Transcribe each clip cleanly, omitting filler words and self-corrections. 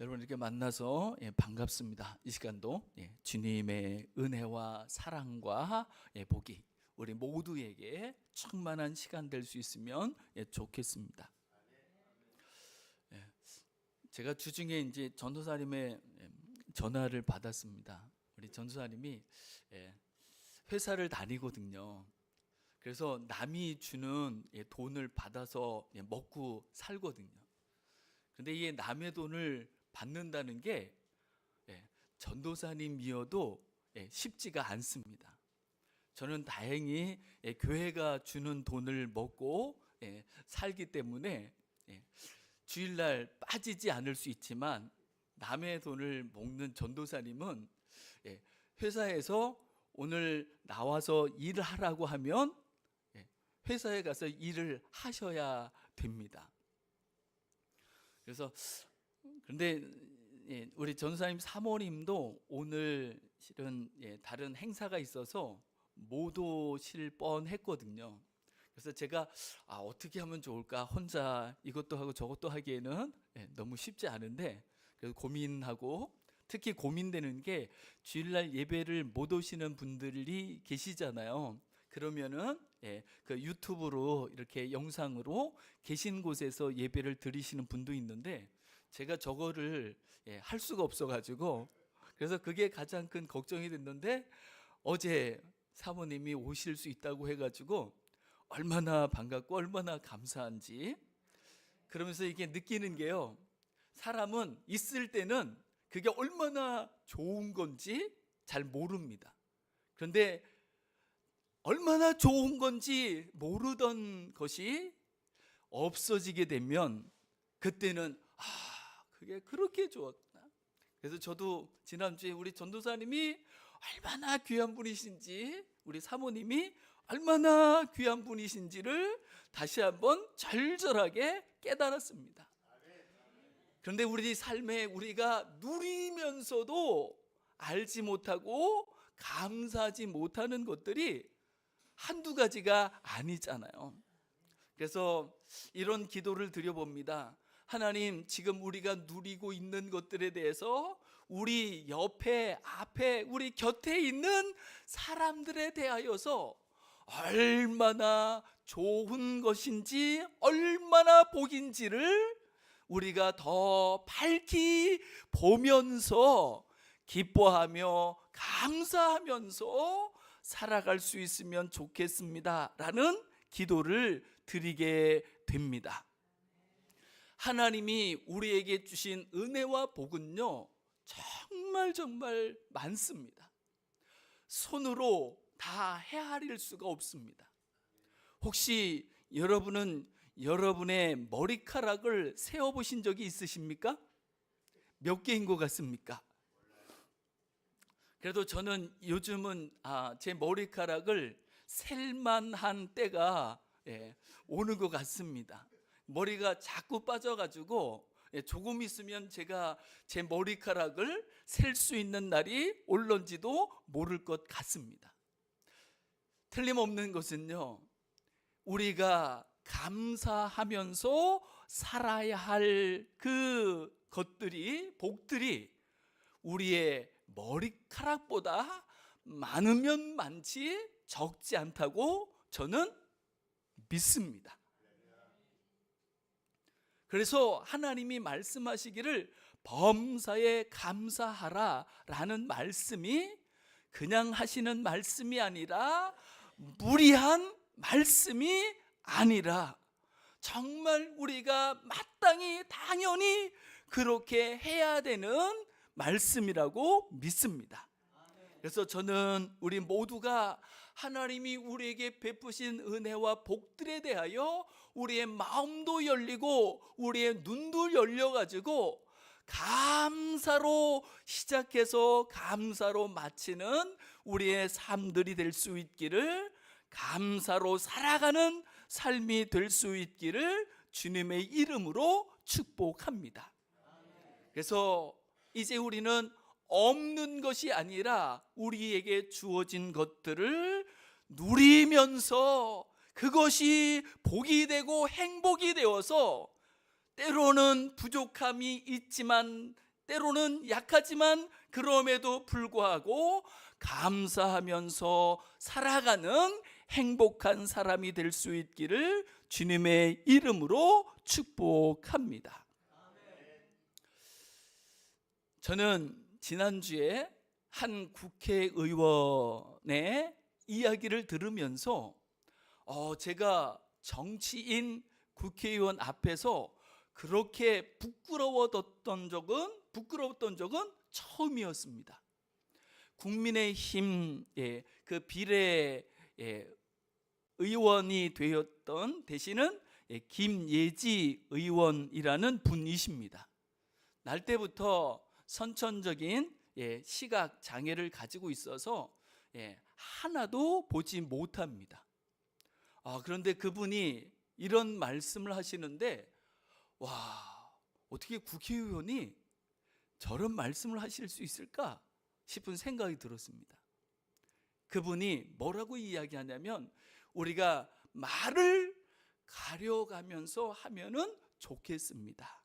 여러분 이렇게 만나서 반갑습니다. 이 시간도 주님의 은혜와 사랑과 복이 우리 모두에게 충만한 시간 될 수 있으면 좋겠습니다. 제가 주중에 이제 전도사님의 전화를 받았습니다. 우리 전도사님이 회사를 다니거든요. 그래서 남이 주는 돈을 받아서 먹고 살거든요. 근데 이 남의 돈을 받는다는 게 전도사님이어도 쉽지가 않습니다. 저는 다행히 교회가 주는 돈을 먹고 살기 때문에 주일날 빠지지 않을 수 있지만, 남의 돈을 먹는 전도사님은 회사에서 오늘 나와서 일을 하라고 하면 회사에 가서 일을 하셔야 됩니다. 그래서 그런데 우리 전도사님 사모님도 오늘 실은 다른 행사가 있어서 못 오실 뻔했거든요. 그래서 제가 어떻게 하면 좋을까, 혼자 이것도 하고 저것도 하기에는 너무 쉽지 않은데, 그래서 고민하고, 특히 고민되는 게 주일날 예배를 못 오시는 분들이 계시잖아요. 그러면은 그 유튜브로 이렇게 영상으로 계신 곳에서 예배를 드리시는 분도 있는데, 제가 저거를 할 수가 없어가지고, 그래서 그게 가장 큰 걱정이 됐는데, 어제 사모님이 오실 수 있다고 해가지고 얼마나 반갑고 얼마나 감사한지. 그러면서 이게 느끼는 게요, 사람은 있을 때는 그게 얼마나 좋은 건지 잘 모릅니다. 그런데 얼마나 좋은 건지 모르던 것이 없어지게 되면 그때는 그게 그렇게 좋았구나. 그래서 저도 지난주에 우리 전도사님이 얼마나 귀한 분이신지, 우리 사모님이 얼마나 귀한 분이신지를 다시 한번 절절하게 깨달았습니다. 그런데 우리 삶에 우리가 누리면서도 알지 못하고 감사하지 못하는 것들이 한두 가지가 아니잖아요. 그래서 이런 기도를 드려봅니다. 하나님, 지금 우리가 누리고 있는 것들에 대해서 우리 옆에, 앞에, 우리 곁에 있는 사람들에 대하여서 얼마나 좋은 것인지, 얼마나 복인지를 우리가 더 밝히 보면서 기뻐하며 감사하면서 살아갈 수 있으면 좋겠습니다 라는 기도를 드리게 됩니다. 하나님이 우리에게 주신 은혜와 복은요, 정말 많습니다. 손으로 다 헤아릴 수가 없습니다. 혹시 여러분은 여러분의 머리카락을 세어보신 적이 있으십니까? 몇 개인 것 같습니까? 그래도 저는 요즘은 제 머리카락을 셀만한 때가 오는 것 같습니다. 머리가 자꾸 빠져가지고 조금 있으면 제가 제 머리카락을 셀 수 있는 날이 올런지도 모를 것 같습니다. 틀림없는 것은요, 우리가 감사하면서 살아야 할 그 것들이, 복들이 우리의 머리카락보다 많으면 많지 적지 않다고 저는 믿습니다. 그래서 하나님이 말씀하시기를 범사에 감사하라 라는 말씀이 그냥 하시는 말씀이 아니라, 무리한 말씀이 아니라, 정말 우리가 마땅히 당연히 그렇게 해야 되는 말씀이라고 믿습니다. 그래서 저는 우리 모두가 하나님이 우리에게 베푸신 은혜와 복들에 대하여 우리의 마음도 열리고 우리의 눈도 열려가지고 감사로 시작해서 감사로 마치는 우리의 삶들이 될 수 있기를, 감사로 살아가는 삶이 될 수 있기를 주님의 이름으로 축복합니다. 그래서 이제 우리는 없는 것이 아니라 우리에게 주어진 것들을 누리면서 그것이 복이 되고 행복이 되어서, 때로는 부족함이 있지만 때로는 약하지만 그럼에도 불구하고 감사하면서 살아가는 행복한 사람이 될 수 있기를 주님의 이름으로 축복합니다. 저는 지난주에 한 국회의원의 이야기를 들으면서 제가 정치인 국회의원 앞에서 그렇게 부끄러웠던 적은 처음이었습니다. 국민의힘 그 비례 의원이 되었던 대신은 김예지 의원이라는 분이십니다. 날 때부터 선천적인 시각 장애를 가지고 있어서 하나도 보지 못합니다. 그런데 그분이 이런 말씀을 하시는데, 와, 어떻게 국회의원이 저런 말씀을 하실 수 있을까 싶은 생각이 들었습니다. 그분이 뭐라고 이야기하냐면, 우리가 말을 가려가면서 하면은 좋겠습니다.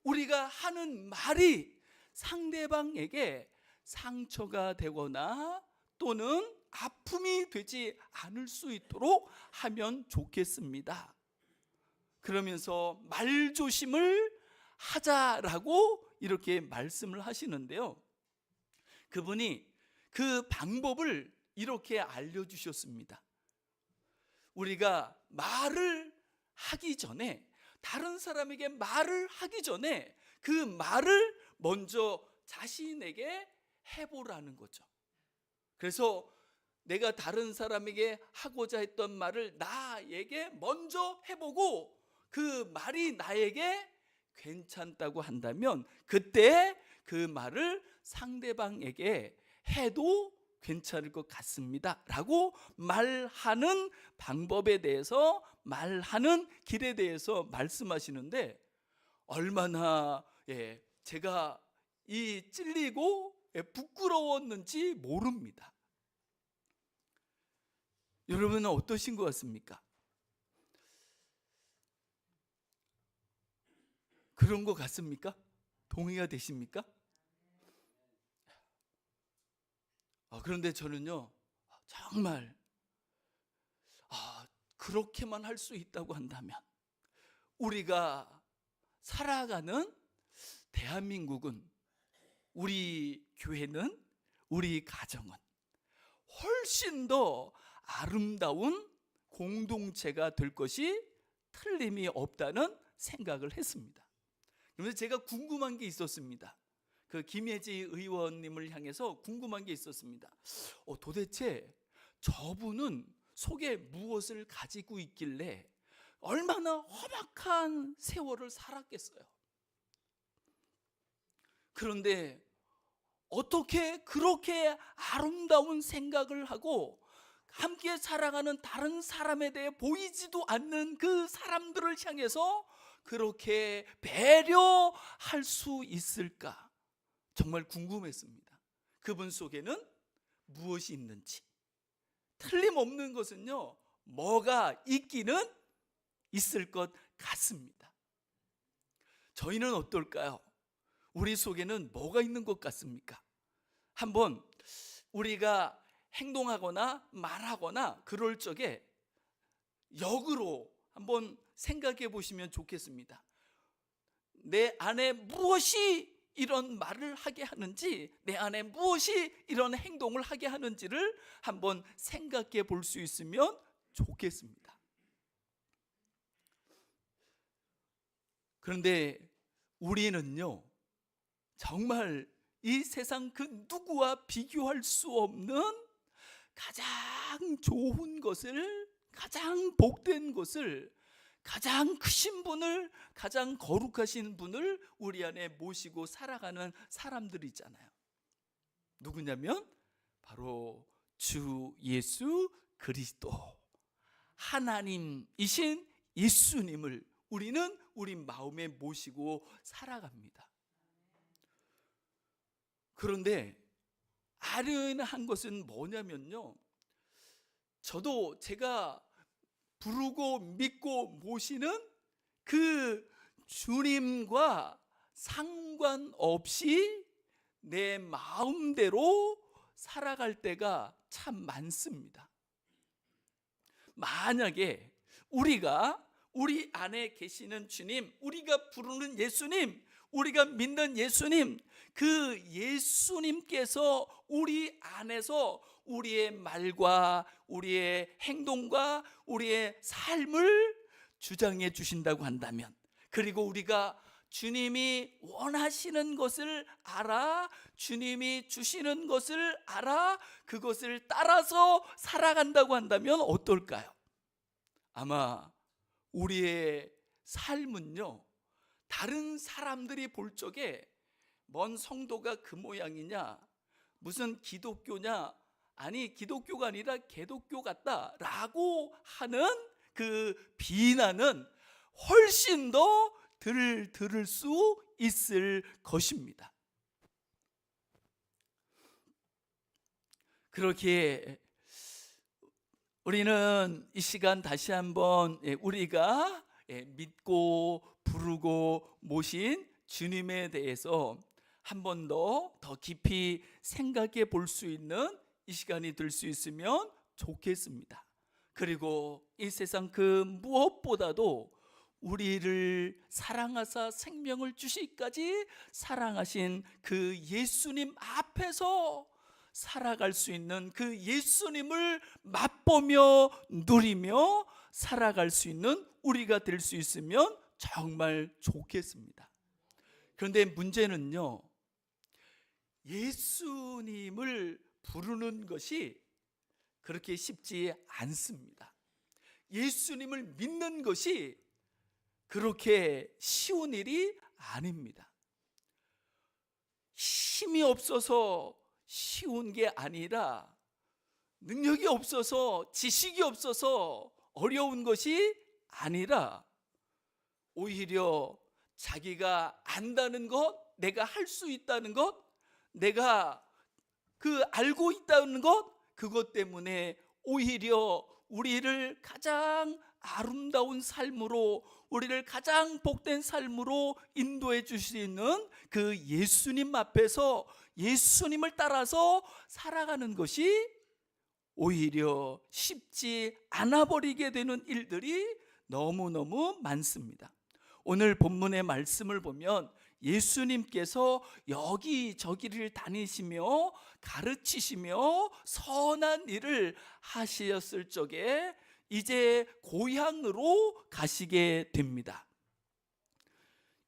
우리가 하는 말이 상대방에게 상처가 되거나 또는 아픔이 되지 않을 수 있도록 하면 좋겠습니다. 그러면서 말조심을 하자라고 이렇게 말씀을 하시는데요, 그분이 그 방법을 이렇게 알려주셨습니다. 우리가 말을 하기 전에, 다른 사람에게 말을 하기 전에 그 말을 먼저 자신에게 해보라는 거죠. 그래서 내가 다른 사람에게 하고자 했던 말을 나에게 먼저 해보고 그 말이 나에게 괜찮다고 한다면 그때 그 말을 상대방에게 해도 괜찮을 것 같습니다 라고 말하는 방법에 대해서, 말하는 길에 대해서 말씀하시는데, 얼마나 제가 이 찔리고 부끄러웠는지 모릅니다. 여러분은 어떠신 것 같습니까? 그런 것 같습니까? 동의가 되십니까? 그런데 저는요, 정말 그렇게만 할 수 있다고 한다면 우리가 살아가는 대한민국은, 우리 교회는, 우리 가정은 훨씬 더 아름다운 공동체가 될 것이 틀림이 없다는 생각을 했습니다. 그래서 제가 궁금한 게 있었습니다. 그 김예지 의원님을 향해서 궁금한 게 있었습니다. 도대체 저분은 속에 무엇을 가지고 있길래 얼마나 험악한 세월을 살았겠어요? 그런데 어떻게 그렇게 아름다운 생각을 하고 함께 살아가는 다른 사람에 대해 보이지도 않는 그 사람들을 향해서 그렇게 배려할 수 있을까? 정말 궁금했습니다. 그분 속에는 무엇이 있는지. 틀림없는 것은요, 뭐가 있기는 있을 것 같습니다. 저희는 어떨까요? 우리 속에는 뭐가 있는 것 같습니까? 한번 우리가 행동하거나 말하거나 그럴 적에 역으로 한번 생각해 보시면 좋겠습니다. 내 안에 무엇이 이런 말을 하게 하는지, 내 안에 무엇이 이런 행동을 하게 하는지를 한번 생각해 볼 수 있으면 좋겠습니다. 그런데 우리는요, 정말 이 세상 그 누구와 비교할 수 없는 가장 좋은 것을, 가장 복된 것을, 가장 크신 분을, 가장 거룩하신 분을 우리 안에 모시고 살아가는 사람들이잖아요. 누구냐면 바로 주 예수 그리스도, 하나님이신 예수님을 우리는 우리 마음에 모시고 살아갑니다. 그런데 아련한 것은 뭐냐면요, 저도 제가 부르고 믿고 모시는 그 주님과 상관없이 내 마음대로 살아갈 때가 참 많습니다. 만약에 우리가 우리 안에 계시는 주님, 우리가 부르는 예수님, 우리가 믿는 예수님, 그 예수님께서 우리 안에서 우리의 말과 우리의 행동과 우리의 삶을 주장해 주신다고 한다면, 그리고 우리가 주님이 원하시는 것을 알아, 주님이 주시는 것을 알아, 그것을 따라서 살아간다고 한다면 어떨까요? 아마 우리의 삶은요, 다른 사람들이 볼 적에 뭔 성도가 그 모양이냐, 무슨 기독교냐, 아니 기독교가 아니라 개독교 같다라고 하는 그 비난은 훨씬 더 들을 수 있을 것입니다. 그렇게 우리는 이 시간 다시 한번 우리가 믿고 부르고 모신 주님에 대해서 한 번 더 깊이 생각해 볼 수 있는 이 시간이 될 수 있으면 좋겠습니다. 그리고 이 세상 그 무엇보다도 우리를 사랑하사 생명을 주시기까지 사랑하신 그 예수님 앞에서 살아갈 수 있는 그 예수님을 맛보며 누리며 살아갈 수 있는 우리가 될 수 있으면 정말 좋겠습니다. 그런데 문제는요, 예수님을 부르는 것이 그렇게 쉽지 않습니다. 예수님을 믿는 것이 그렇게 쉬운 일이 아닙니다. 힘이 없어서 쉬운 게 아니라 능력이 없어서, 지식이 없어서 어려운 것이 아니라 오히려 자기가 안다는 것, 내가 할 수 있다는 것, 내가 알고 있다는 것, 그것 때문에 오히려 우리를 가장 아름다운 삶으로, 우리를 가장 복된 삶으로 인도해 주시는 그 예수님 앞에서 예수님을 따라서 살아가는 것이 오히려 쉽지 않아 버리게 되는 일들이 너무너무 많습니다. 오늘 본문의 말씀을 보면 예수님께서 여기저기를 다니시며 가르치시며 선한 일을 하셨을 적에 이제 고향으로 가시게 됩니다.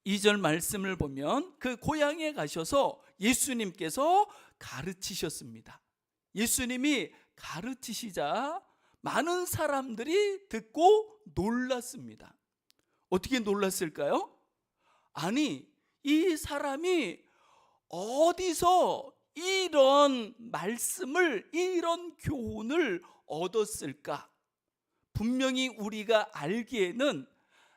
2절 말씀을 보면 그 고향에 가셔서 예수님께서 가르치셨습니다. 예수님이 가르치시자 많은 사람들이 듣고 놀랐습니다. 어떻게 놀랐을까요? 아니, 이 사람이 어디서 이런 말씀을, 이런 교훈을 얻었을까? 분명히 우리가 알기에는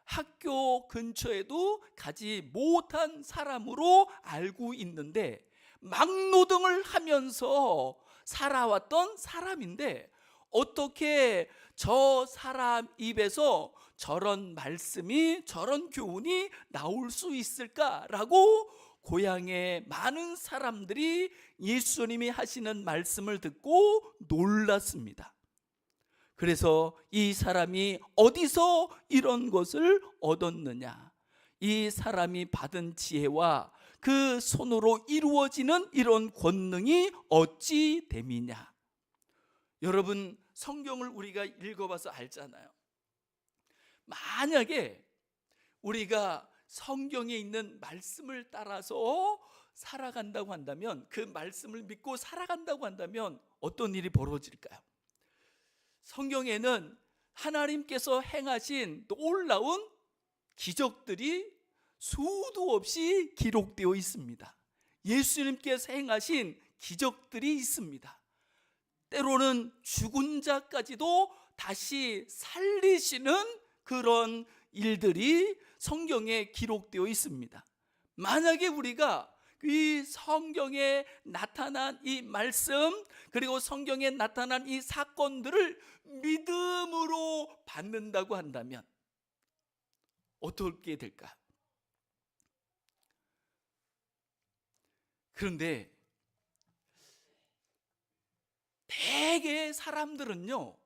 학교 근처에도 가지 못한 사람으로 알고 있는데, 막노동을 하면서 살아왔던 사람인데 어떻게 저 사람 입에서 저런 말씀이, 저런 교훈이 나올 수 있을까라고 고향의 많은 사람들이 예수님이 하시는 말씀을 듣고 놀랐습니다. 그래서 이 사람이 어디서 이런 것을 얻었느냐, 이 사람이 받은 지혜와 그 손으로 이루어지는 이런 권능이 어찌 됨이냐. 여러분, 성경을 우리가 읽어봐서 알잖아요. 만약에 우리가 성경에 있는 말씀을 따라서 살아간다고 한다면, 그 말씀을 믿고 살아간다고 한다면 어떤 일이 벌어질까요? 성경에는 하나님께서 행하신 놀라운 기적들이 수도 없이 기록되어 있습니다. 예수님께서 행하신 기적들이 있습니다. 때로는 죽은 자까지도 다시 살리시는 그런 일들이 성경에 기록되어 있습니다. 만약에 우리가 이 성경에 나타난 이 말씀, 그리고 성경에 나타난 이 사건들을 믿음으로 받는다고 한다면 어떻게 될까? 그런데 대개 사람들은요,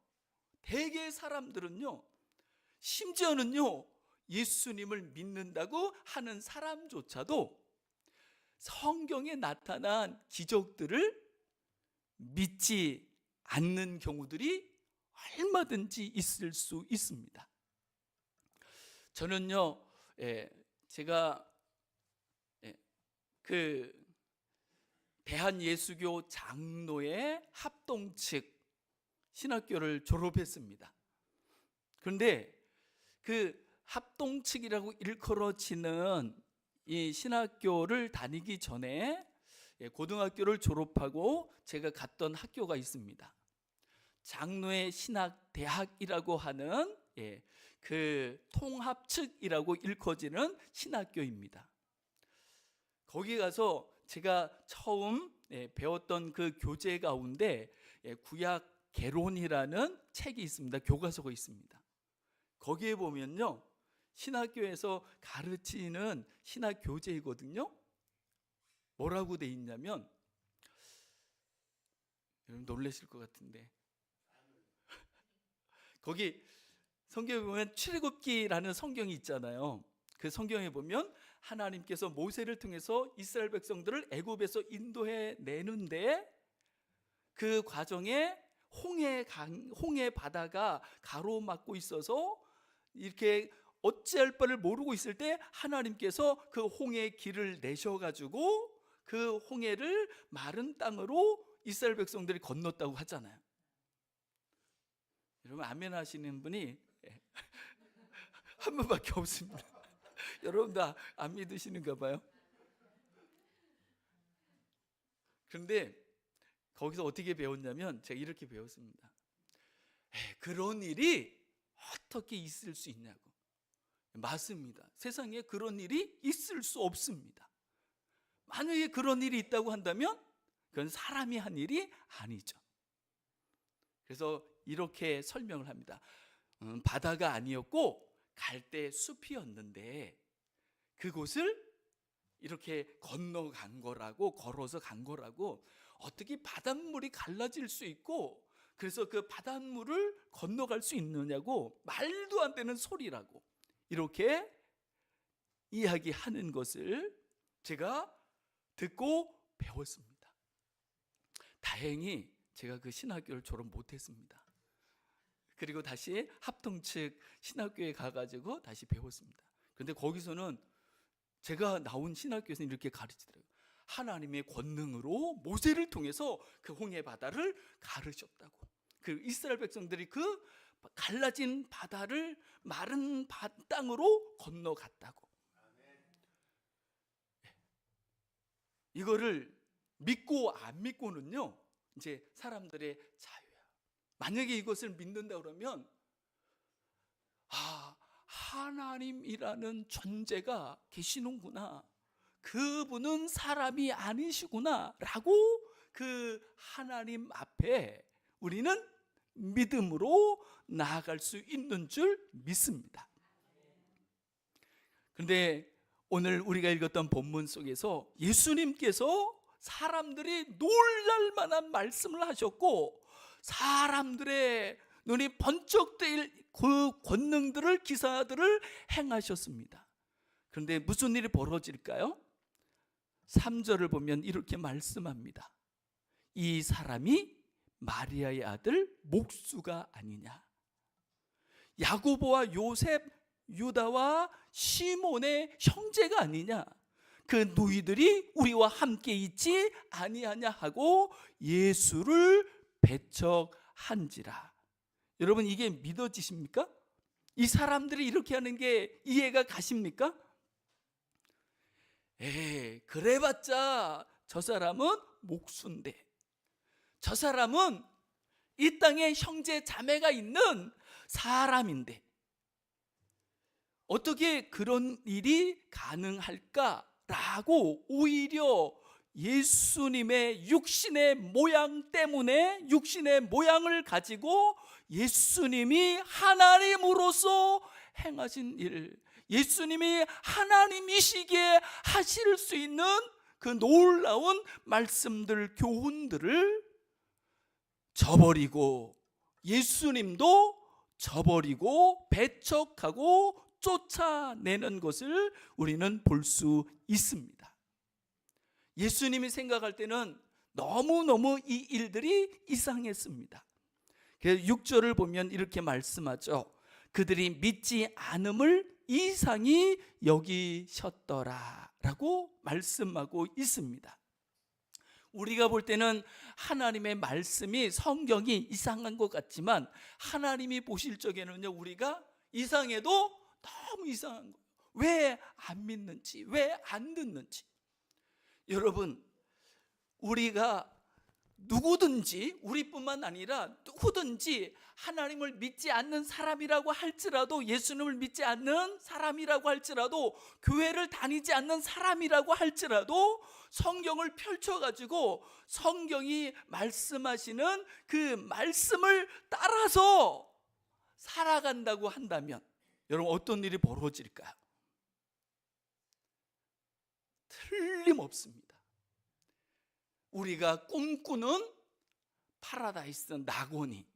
심지어는요, 예수님을 믿는다고 하는 사람조차도 성경에 나타난 기적들을 믿지 않는 경우들이 얼마든지 있을 수 있습니다. 저는요, 제가 그 대한예수교 장로의 합동측 신학교를 졸업했습니다. 그런데 그 합동측이라고 일컬어지는 이 신학교를 다니기 전에 고등학교를 졸업하고 제가 갔던 학교가 있습니다. 장로의 신학대학이라고 하는 그 통합측이라고 일컬어지는 신학교입니다. 거기 가서 제가 처음 배웠던 그 교재 가운데 구약 개론이라는 책이 있습니다. 교과서가 있습니다. 거기에 보면요, 신학교에서 가르치는 신학 교재이거든요. 뭐라고 돼 있냐면, 여러분 놀라실 것 같은데, 거기 성경에 보면 출애굽기라는 성경이 있잖아요. 그 성경에 보면 하나님께서 모세를 통해서 이스라엘 백성들을 애굽에서 인도해 내는데, 그 과정에 홍해 바다가 가로막고 있어서 이렇게 어찌할 바를 모르고 있을 때 하나님께서 그 홍해의 길을 내셔가지고 그 홍해를 마른 땅으로 이스라엘 백성들이 건넜다고 하잖아요. 여러분 아멘 하시는 분이 한 분밖에 없습니다. 여러분 다 안 믿으시는가 봐요. 그런데 거기서 어떻게 배웠냐면 제가 이렇게 배웠습니다. 그런 일이 어떻게 있을 수 있냐고. 맞습니다. 세상에 그런 일이 있을 수 없습니다. 만약에 그런 일이 있다고 한다면 그건 사람이 한 일이 아니죠. 그래서 이렇게 설명을 합니다. 바다가 아니었고 갈대 숲이었는데 그곳을 이렇게 건너간 거라고, 걸어서 간 거라고. 어떻게 바닷물이 갈라질 수 있고 그래서 그 바닷물을 건너갈 수 있느냐고, 말도 안 되는 소리라고 이렇게 이야기하는 것을 제가 듣고 배웠습니다. 다행히 제가 그 신학교를 졸업 못했습니다. 그리고 다시 합동측 신학교에 가가지고 다시 배웠습니다. 그런데 거기서는 제가 나온 신학교에서는 이렇게 가르치더라고요. 하나님의 권능으로 모세를 통해서 그 홍해 바다를 가르셨다고. 그 이스라엘 백성들이 그 갈라진 바다를 마른 땅으로 건너갔다고. 이거를 믿고 안 믿고는요, 이제 사람들의 자유야. 만약에 이것을 믿는다 그러면 하나님이라는 존재가 계시는구나, 그분은 사람이 아니시구나 라고 그 하나님 앞에 우리는 믿음으로 나아갈 수 있는 줄 믿습니다. 그런데 오늘 우리가 읽었던 본문 속에서 예수님께서 사람들이 놀랄 만한 말씀을 하셨고 사람들의 눈이 번쩍 뜨일 그 권능들을, 기사들을 행하셨습니다. 그런데 무슨 일이 벌어질까요? 3절을 보면 이렇게 말씀합니다. 이 사람이 마리아의 아들 목수가 아니냐, 야고보와 요셉, 유다와 시몬의 형제가 아니냐, 그 누이들이 우리와 함께 있지 아니하냐 하고 예수를 배척한지라. 여러분 이게 믿어지십니까? 이 사람들이 이렇게 하는 게 이해가 가십니까? 그래봤자 저 사람은 목수인데, 저 사람은 이 땅에 형제 자매가 있는 사람인데 어떻게 그런 일이 가능할까라고 오히려 예수님의 육신의 모양 때문에, 육신의 모양을 가지고 예수님이 하나님으로서 행하신 일, 예수님이 하나님이시기에 하실 수 있는 그 놀라운 말씀들, 교훈들을 저버리고 예수님도 저버리고 배척하고 쫓아내는 것을 우리는 볼 수 있습니다. 예수님이 생각할 때는 너무너무 이 일들이 이상했습니다. 그래서 6절을 보면 이렇게 말씀하죠. 그들이 믿지 않음을 이상히 여기셨더라 라고 말씀하고 있습니다. 우리가 볼 때는 하나님의 말씀이, 성경이 이상한 것 같지만 하나님이 보실 적에는요, 우리가 이상해도 너무 이상한 거예요. 왜 안 믿는지, 왜 안 듣는지. 여러분, 우리가 누구든지, 우리뿐만 아니라 누구든지 하나님을 믿지 않는 사람이라고 할지라도, 예수님을 믿지 않는 사람이라고 할지라도, 교회를 다니지 않는 사람이라고 할지라도 성경을 펼쳐가지고 성경이 말씀하시는 그 말씀을 따라서 살아간다고 한다면 여러분, 어떤 일이 벌어질까요? 틀림없습니다. 우리가 꿈꾸는 파라다이스 낙원이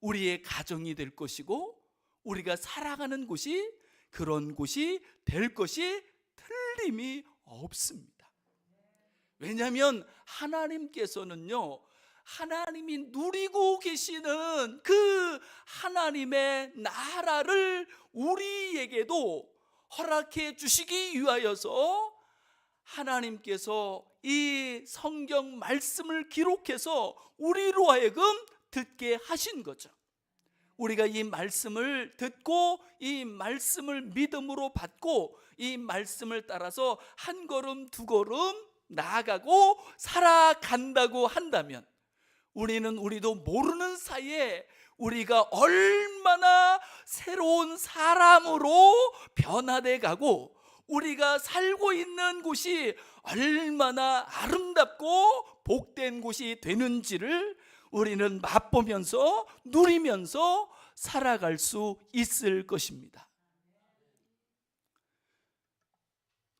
우리의 가정이 될 것이고, 우리가 살아가는 곳이 그런 곳이 될 것이 틀림이 없습니다. 왜냐하면 하나님께서는요, 하나님이 누리고 계시는 그 하나님의 나라를 우리에게도 허락해 주시기 위하여서 하나님께서 이 성경 말씀을 기록해서 우리로 하여금 듣게 하신 거죠. 우리가 이 말씀을 듣고 이 말씀을 믿음으로 받고 이 말씀을 따라서 한 걸음 두 걸음 나아가고 살아간다고 한다면, 우리도 모르는 사이에 우리가 얼마나 새로운 사람으로 변화돼 가고, 우리가 살고 있는 곳이 얼마나 아름답고 복된 곳이 되는지를 우리는 맛보면서 누리면서 살아갈 수 있을 것입니다.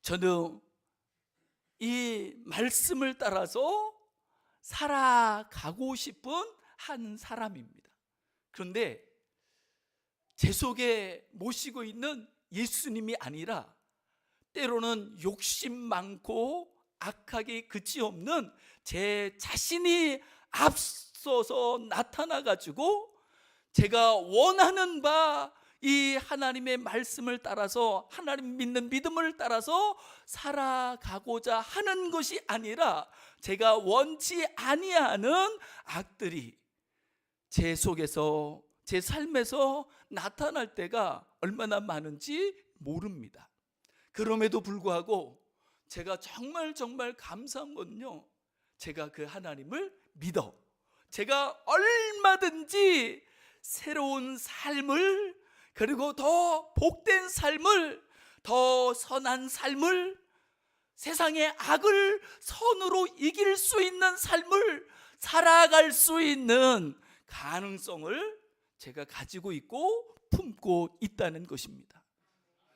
저는 이 말씀을 따라서 살아가고 싶은 한 사람입니다. 그런데 제 속에 모시고 있는 예수님이 아니라 때로는 욕심 많고 악하게 그치 없는 제 자신이 앞서서 나타나 가지고 제가 원하는 바 이 하나님의 말씀을 따라서, 하나님 믿는 믿음을 따라서 살아가고자 하는 것이 아니라 제가 원치 아니하는 악들이 제 속에서, 제 삶에서 나타날 때가 얼마나 많은지 모릅니다. 그럼에도 불구하고 제가 정말 감사한 건요, 제가 그 하나님을 믿어 제가 얼마든지 새로운 삶을, 그리고 더 복된 삶을, 더 선한 삶을, 세상의 악을 선으로 이길 수 있는 삶을 살아갈 수 있는 가능성을 제가 가지고 있고 품고 있다는 것입니다.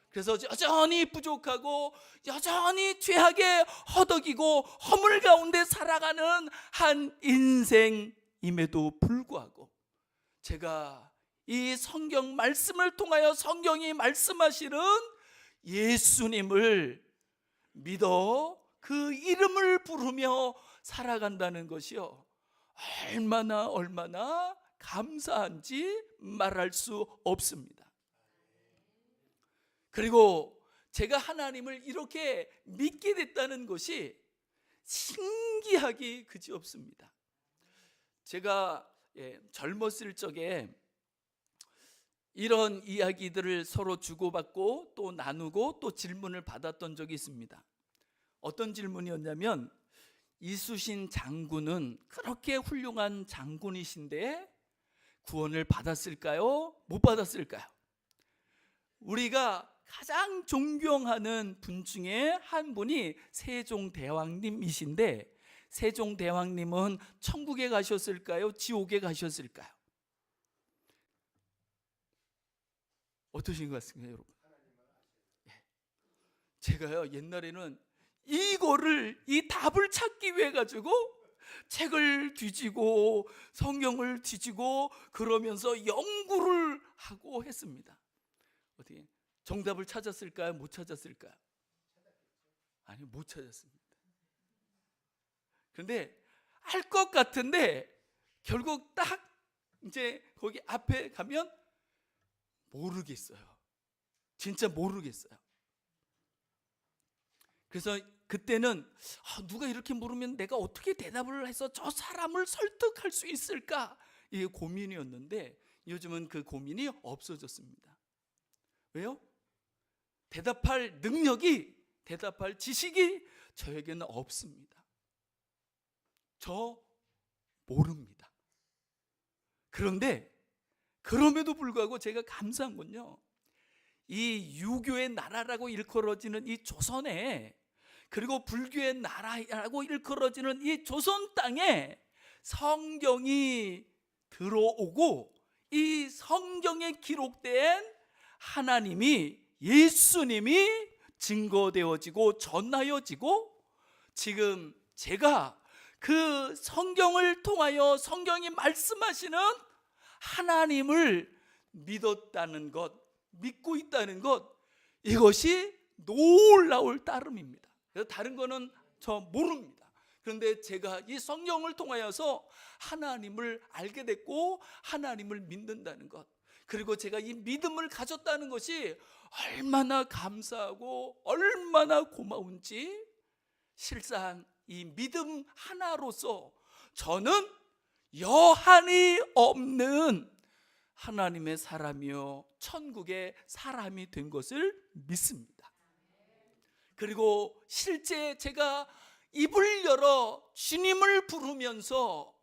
그래서 여전히 부족하고 여전히 죄악에 허덕이고 허물 가운데 살아가는 한 인생임에도 불구하고 제가 이 성경 말씀을 통하여 성경이 말씀하시는 예수님을 믿어 그 이름을 부르며 살아간다는 것이요, 얼마나 감사한지 말할 수 없습니다. 그리고 제가 하나님을 이렇게 믿게 됐다는 것이 신기하기 그지없습니다. 제가 젊었을 적에 이런 이야기들을 서로 주고받고 또 나누고 또 질문을 받았던 적이 있습니다. 어떤 질문이었냐면, 이수신 장군은 그렇게 훌륭한 장군이신데 구원을 받았을까요? 못 받았을까요? 우리가 가장 존경하는 분 중에 한 분이 세종대왕님이신데, 세종대왕님은 천국에 가셨을까요? 지옥에 가셨을까요? 어떠신 것 같습니까, 여러분? 제가요, 옛날에는 이 답을 찾기 위해 가지고 책을 뒤지고 성경을 뒤지고 그러면서 연구를 하고 했습니다. 어떻게 정답을 찾았을까요? 못 찾았을까요? 아니, 못 찾았습니다. 그런데 알 것 같은데 결국 딱 이제 거기 앞에 가면 모르겠어요. 진짜 모르겠어요. 그래서 그때는 누가 이렇게 물으면 내가 어떻게 대답을 해서 저 사람을 설득할 수 있을까? 이게 고민이었는데 요즘은 그 고민이 없어졌습니다. 왜요? 대답할 능력이, 대답할 지식이 저에게는 없습니다. 저 모릅니다. 그런데 그럼에도 불구하고 제가 감사한 건요, 이 유교의 나라라고 일컬어지는 이 조선에, 그리고 불교의 나라라고 일컬어지는 이 조선 땅에 성경이 들어오고 이 성경에 기록된 하나님이, 예수님이 증거되어지고 전하여지고, 지금 제가 그 성경을 통하여 성경이 말씀하시는 하나님을 믿었다는 것, 믿고 있다는 것, 이것이 놀라울 따름입니다. 그래서 다른 거는 저 모릅니다. 그런데 제가 이 성경을 통하여서 하나님을 알게 됐고 하나님을 믿는다는 것, 그리고 제가 이 믿음을 가졌다는 것이 얼마나 감사하고 얼마나 고마운지, 실상 이 믿음 하나로서 저는 여한이 없는 하나님의 사람이요 천국의 사람이 된 것을 믿습니다. 그리고 실제 제가 입을 열어 주님을 부르면서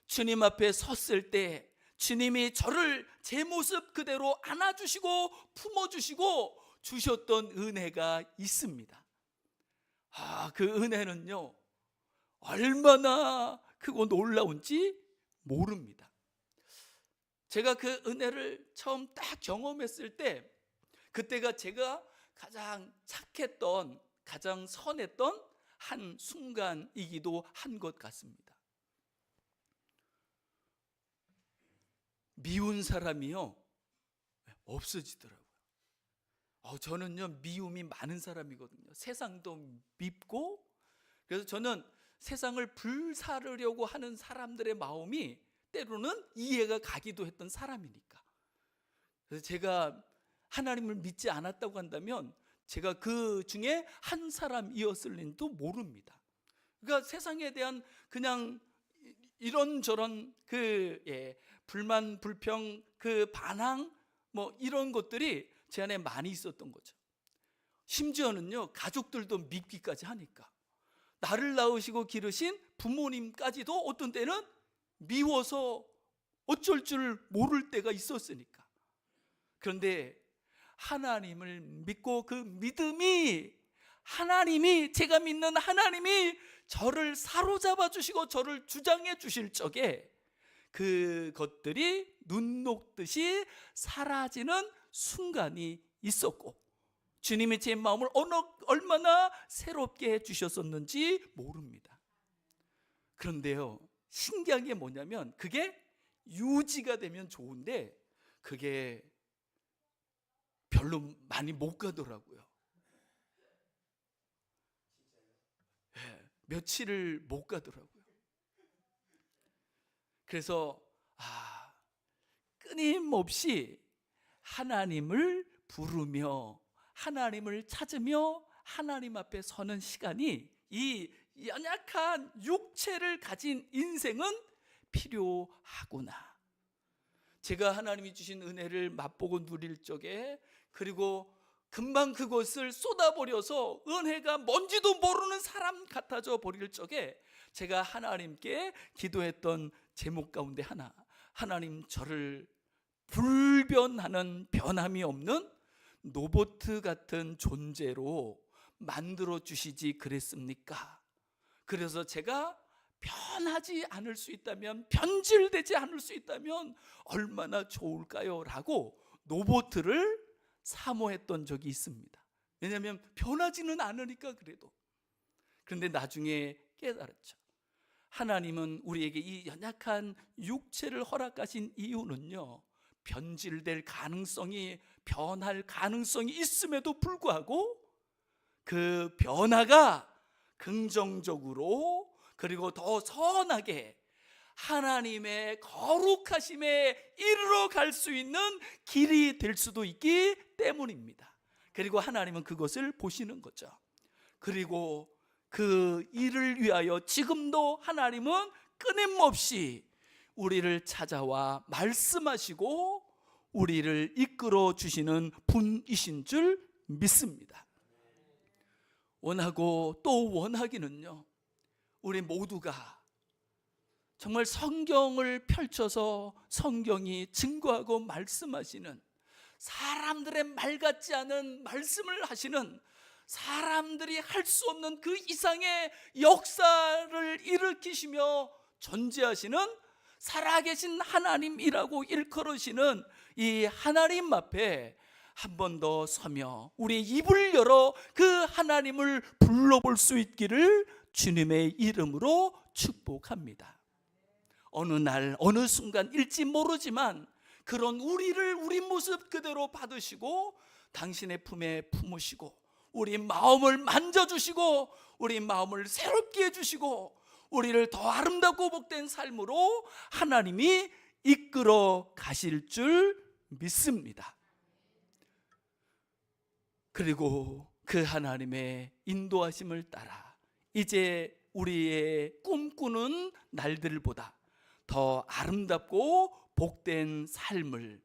주님 앞에 섰을 때 주님이 저를 제 모습 그대로 안아주시고 품어주시고 주셨던 은혜가 있습니다. 그 은혜는요 얼마나 크고 놀라운지 모릅니다. 제가 그 은혜를 처음 딱 경험했을 때, 그때가 제가 가장 착했던, 가장 선했던 한 순간이기도 한 것 같습니다. 미운 사람이요 없어지더라고요. 저는요 미움이 많은 사람이거든요. 세상도 밉고, 그래서 저는 세상을 불사르려고 하는 사람들의 마음이 때로는 이해가 가기도 했던 사람이니까. 그래서 제가 하나님을 믿지 않았다고 한다면 제가 그 중에 한 사람이었을지도 모릅니다. 그러니까 세상에 대한 그냥 이런저런 불만, 불평, 반항 이런 것들이 제 안에 많이 있었던 거죠. 심지어는요 가족들도 밉기까지 하니까, 나를 낳으시고 기르신 부모님까지도 어떤 때는 미워서 어쩔 줄 모를 때가 있었으니까. 그런데 하나님을 믿고 그 믿음이, 하나님이, 제가 믿는 하나님이 저를 사로잡아 주시고 저를 주장해 주실 적에 그것들이 눈 녹듯이 사라지는 순간이 있었고, 주님이 제 마음을 얼마나 새롭게 해주셨었는지 모릅니다. 그런데요 신기한 게 뭐냐면, 그게 유지가 되면 좋은데 그게 별로 많이 못 가더라고요. 며칠을 못 가더라고요. 그래서 끊임없이 하나님을 부르며 하나님을 찾으며 하나님 앞에 서는 시간이, 이 연약한 육체를 가진 인생은 필요하구나. 제가 하나님이 주신 은혜를 맛보고 누릴 적에, 그리고 금방 그것을 쏟아버려서 은혜가 뭔지도 모르는 사람 같아져 버릴 적에 제가 하나님께 기도했던 제목 가운데 하나, 하나님 저를 불변하는, 변함이 없는 로봇 같은 존재로 만들어 주시지 그랬습니까? 그래서 제가 변하지 않을 수 있다면, 변질되지 않을 수 있다면 얼마나 좋을까요? 라고 로봇을 사모했던 적이 있습니다. 왜냐하면 변하지는 않으니까. 그래도 그런데 나중에 깨달았죠. 하나님은 우리에게 이 연약한 육체를 허락하신 이유는요, 변질될 가능성이, 변할 가능성이 있음에도 불구하고 그 변화가 긍정적으로 그리고 더 선하게 하나님의 거룩하심에 이르러 갈 수 있는 길이 될 수도 있기 때문입니다. 그리고 하나님은 그것을 보시는 거죠. 그리고 그 일을 위하여 지금도 하나님은 끊임없이 우리를 찾아와 말씀하시고 우리를 이끌어 주시는 분이신 줄 믿습니다. 원하고 또 원하기는요, 우리 모두가 정말 성경을 펼쳐서 성경이 증거하고 말씀하시는, 사람들의 말 같지 않은 말씀을 하시는, 사람들이 할 수 없는 그 이상의 역사를 일으키시며 존재하시는 살아계신 하나님이라고 일컬으시는 이 하나님 앞에 한 번 더 서며 우리의 입을 열어 그 하나님을 불러볼 수 있기를 주님의 이름으로 축복합니다. 어느 날 어느 순간일지 모르지만 그런 우리를 우리 모습 그대로 받으시고 당신의 품에 품으시고 우리 마음을 만져주시고 우리 마음을 새롭게 해주시고 우리를 더 아름답고 복된 삶으로 하나님이 이끌어 가실 줄 믿습니다. 그리고 그 하나님의 인도하심을 따라 이제 우리의 꿈꾸는 날들보다 더 아름답고 복된 삶을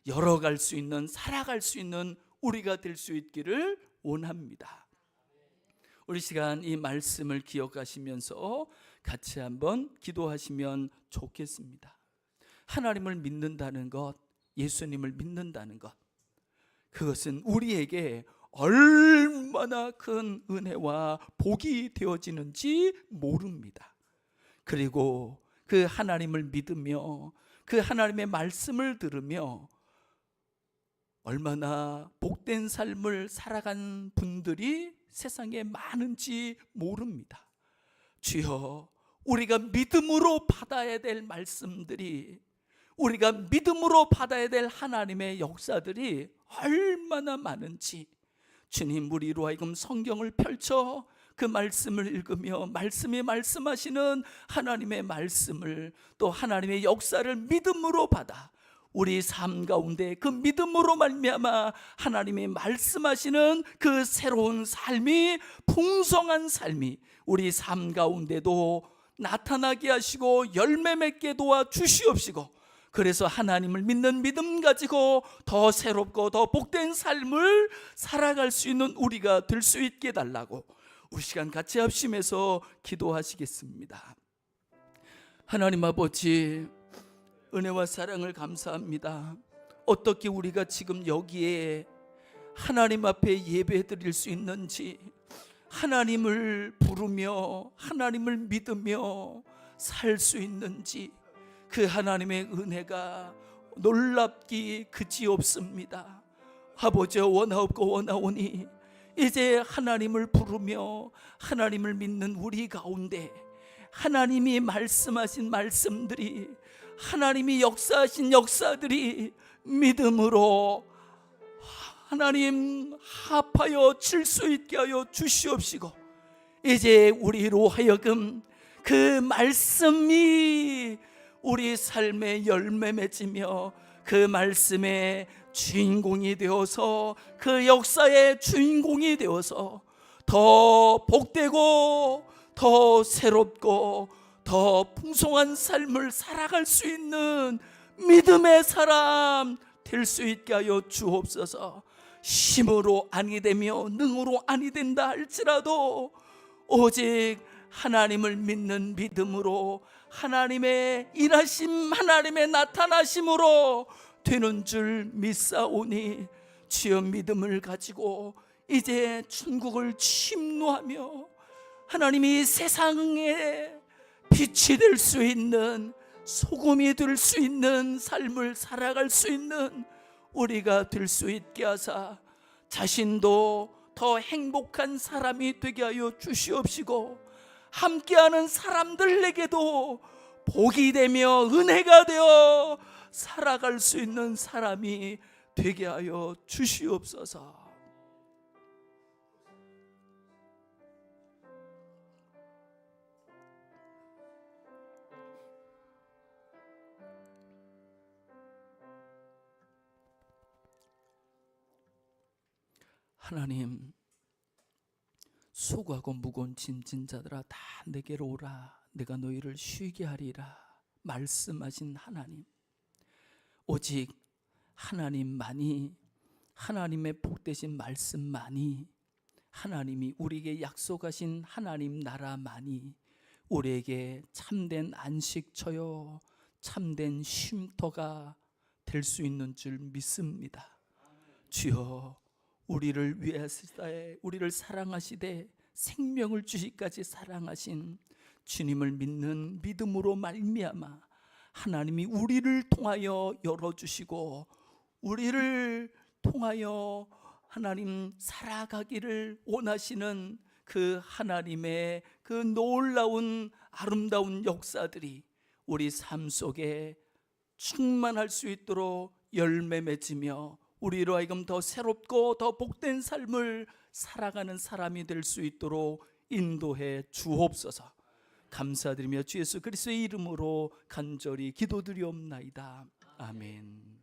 열어갈 수 있는, 살아갈 수 있는 우리가 될 수 있기를 원합니다. 우리 시간 이 말씀을 기억하시면서 같이 한번 기도하시면 좋겠습니다. 하나님을 믿는다는 것, 예수님을 믿는다는 것, 그것은 우리에게 얼마나 큰 은혜와 복이 되어지는지 모릅니다. 그리고 그 하나님을 믿으며 그 하나님의 말씀을 들으며 얼마나 복된 삶을 살아간 분들이 세상에 많은지 모릅니다. 주여, 우리가 믿음으로 받아야 될 말씀들이, 우리가 믿음으로 받아야 될 하나님의 역사들이 얼마나 많은지, 주님, 우리로 하여금 성경을 펼쳐 그 말씀을 읽으며 말씀이 말씀하시는 하나님의 말씀을, 또 하나님의 역사를 믿음으로 받아 우리 삶 가운데 그 믿음으로 말미암아 하나님이 말씀하시는 그 새로운 삶이, 풍성한 삶이 우리 삶 가운데도 나타나게 하시고 열매 맺게 도와 주시옵시고, 그래서 하나님을 믿는 믿음 가지고 더 새롭고 더 복된 삶을 살아갈 수 있는 우리가 될 수 있게 해달라고 우리 시간 같이 합심해서 기도하시겠습니다. 하나님 아버지, 은혜와 사랑을 감사합니다. 어떻게 우리가 지금 여기에 하나님 앞에 예배 드릴 수 있는지, 하나님을 부르며 하나님을 믿으며 살 수 있는지, 그 하나님의 은혜가 놀랍기 그지없습니다. 아버지, 원하옵고 원하오니 이제 하나님을 부르며 하나님을 믿는 우리 가운데 하나님이 말씀하신 말씀들이, 하나님이 역사하신 역사들이 믿음으로 하나님 합하여 칠 수 있게 하여 주시옵시고, 이제 우리로 하여금 그 말씀이 우리 삶의 열매 맺으며 그 말씀의 주인공이 되어서, 그 역사의 주인공이 되어서 더 복되고 더 새롭고 더 풍성한 삶을 살아갈 수 있는 믿음의 사람 될 수 있게 하여 주옵소서. 힘으로 아니 되며 능으로 아니 된다 할지라도 오직 하나님을 믿는 믿음으로, 하나님의 일하심, 하나님의 나타나심으로 되는 줄 믿사오니, 주여 믿음을 가지고 이제 천국을 침노하며 하나님이 세상에 빛이 될 수 있는, 소금이 될 수 있는 삶을 살아갈 수 있는 우리가 될 수 있게 하사 자신도 더 행복한 사람이 되게 하여 주시옵시고, 함께하는 사람들에게도 복이 되며 은혜가 되어 살아갈 수 있는 사람이 되게 하여 주시옵소서. 하나님, 수고하고 무거운 짐진 자들아 다 내게로 오라, 내가 너희를 쉬게 하리라 말씀하신 하나님, 오직 하나님만이, 하나님의 복되신 말씀만이, 하나님이 우리에게 약속하신 하나님 나라만이 우리에게 참된 안식처요 참된 쉼터가 될 수 있는 줄 믿습니다. 주여, 우리를 위하시되 우리를 사랑하시되 생명을 주시기까지 사랑하신 주님을 믿는 믿음으로 말미암아 하나님이 우리를 통하여 열어주시고 우리를 통하여 하나님 살아가기를 원하시는 그 하나님의 그 놀라운 아름다운 역사들이 우리 삶 속에 충만할 수 있도록 열매 맺으며 우리로 하여금 더 새롭고 더 복된 삶을 살아가는 사람이 될 수 있도록 인도해 주옵소서. 감사드리며 주 예수 그리스도의 이름으로 간절히 기도드리옵나이다. 아멘.